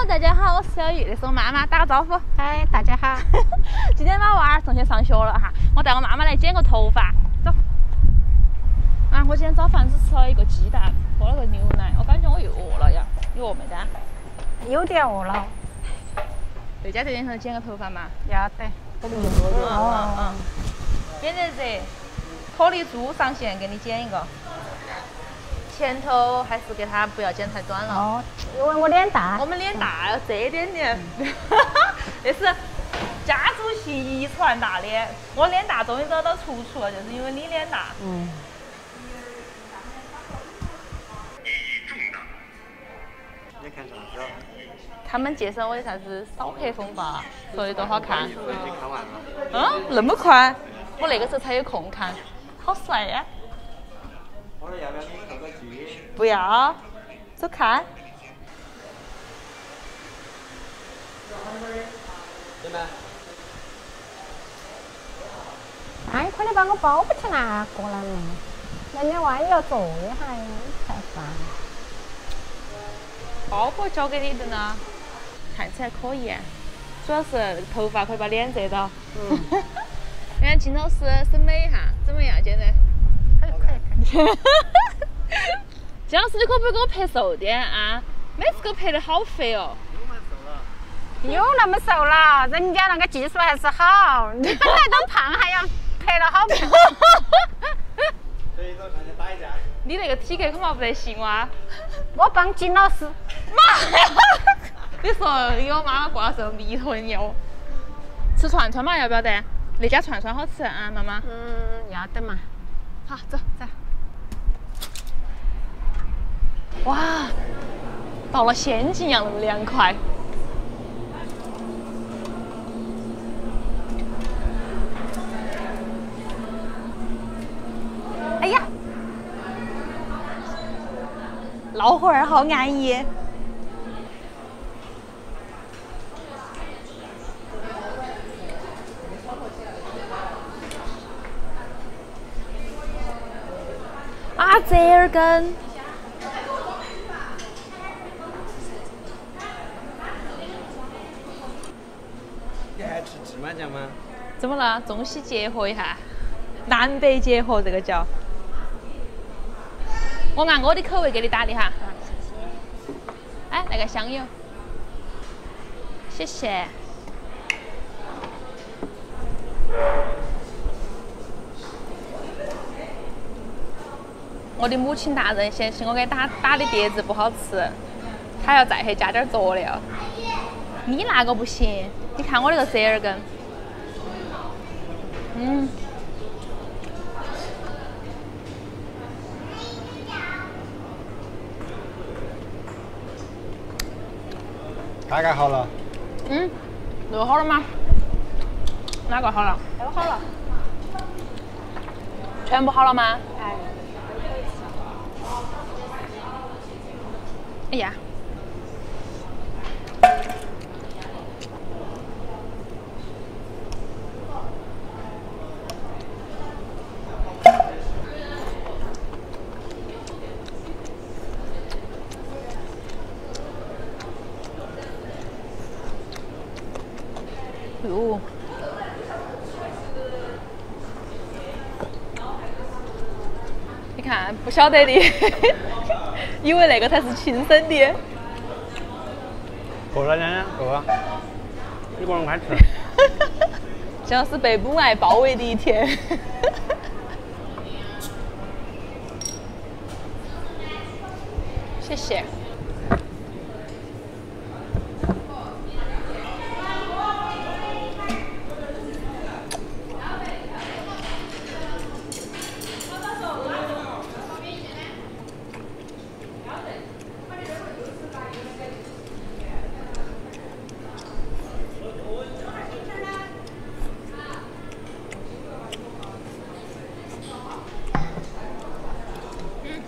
大家好，我是小玉，这是我妈妈，打个招呼。嗨，大家好。今天把娃儿送去上学了哈，我带我妈妈来剪个头发，走。啊，我今天早饭只吃了一个鸡蛋，喝了个牛奶，我感觉我又饿了呀。你饿没得？有点饿了。在家这边头剪个头发嘛？要得。免得热。颗粒猪上线，给你剪一个。前头还是给他不要剪太短了。哦，因为我脸大。我们脸大，要这点点。这是家族系遗传大脸。我脸大终于找到出处了，就是因为你脸大。嗯。你看啥子？他们介绍我的啥子扫黑风暴，说的多好看。我已经看完了。嗯，那么快？我那个时候才有空看，好帅呀！我说要不要给你扣个剧？不要，走看。真的？哎，快点把我包不起拿过来嘛！那你万一要坐一下才烦。包包交给你的呢，看起来可以，主要是头发可以把脸遮到。嗯。让金老师审美一下，怎么样？剪得？可以。金老师，你可不可以给我拍瘦点啊？每次给我拍的好肥哦。有那么瘦了，人家那个技术还是好。你本来都胖，还要拍得好胖。所以说上去打一架。你那个体格恐怕不得行哇。我帮金老师。妈呀！你说你给我妈妈挂上迷魂药。吃串串嘛？要不要得？那家串串好吃啊，妈妈。嗯，要得嘛。好，走走。哇，到了仙境一样那么凉快。哎呀，闹会儿好安逸。啊，折耳根。你还吃芝麻酱吗？怎么了？中西结合一下，南北结合这个叫。我按我的口味给你打的哈。谢谢。哎，那个香油。谢谢。我的母亲大人嫌弃我给打的碟子不好吃，她要再去加点佐料。你那个不行，你看我那个折耳根。嗯。大概好了。嗯，肉好了吗？哪个好了？都好了。全部好了吗？哎。哎呀。哟，你看不晓得的，以为那个才是亲生的。够了，娘娘，够了。你给我快吃。像是被母爱包围的一天。谢谢。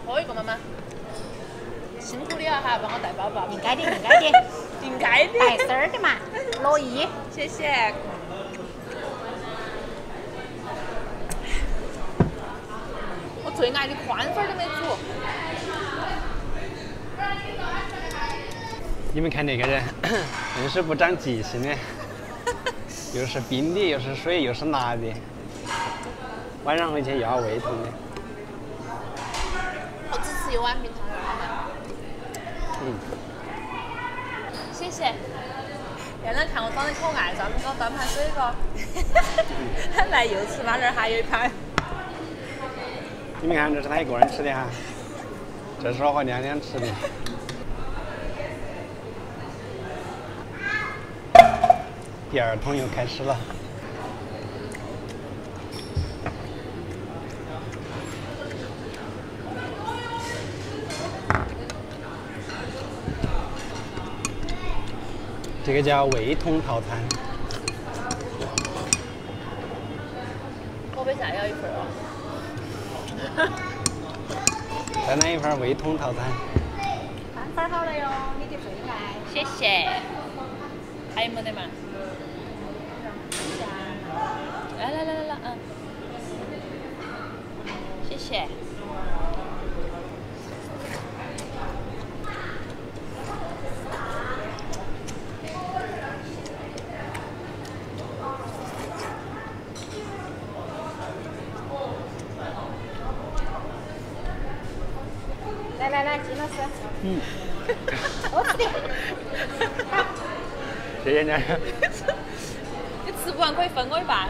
喝一个妈妈，辛苦你了哈，帮我带包包。应该的，应该的。应该的。带丝儿的嘛，乐意。谢谢。我最爱的宽粉都没煮。你们看那个人，硬是不长记性的，又是冰的，又是水，又是辣的，晚上回去又要胃痛的。我只吃一碗冰汤圆好吗？谢谢。让人看我长得可爱，专门给我端盘水果。来又吃嘛，那儿还有一盘。你们看，这是他一个人吃的哈，这是我和娘娘吃的。第二桶又开始了。这个叫胃痛套餐。我杯菜要一份哦。再来一份胃痛套餐。饭好了哟，你的最爱。谢谢。还有没得嘛？来，谢谢。来，金老师。我吃的。谢谢娘娘。你吃不完可以分我一半。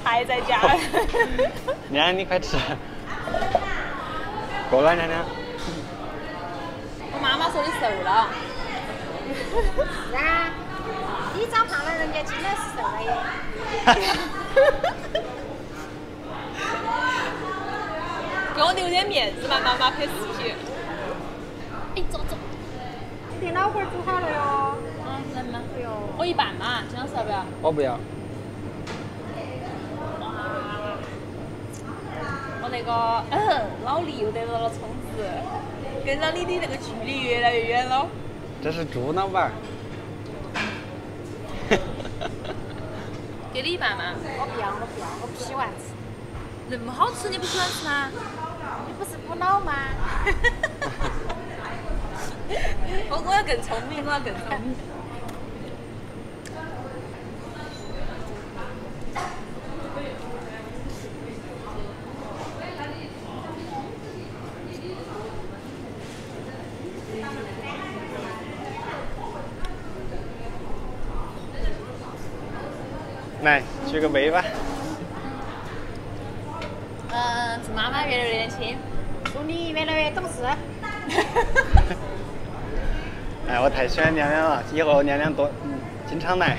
还在家。娘娘，你快吃。过来，娘娘。我妈妈说你瘦了。是啊，你长胖了，人家金老师瘦了耶。给我留点面子嘛，妈妈拍视频。哎，走。你的老板煮好了哟。能吗？哎呦。我一半嘛，金老师要不要？我不要。我那个老李又得到了充值，跟着你的那个距离越来越远了。这是猪脑板。给你一半嘛。我不要，我不喜欢吃。那么好吃你不喜欢吃吗？你不是补脑吗？我要更聪明，我要更聪明。来，举个杯吧。祝妈妈越来越年轻。祝你越来越懂事。哎，我太喜欢娘娘了，以后娘娘多经常来。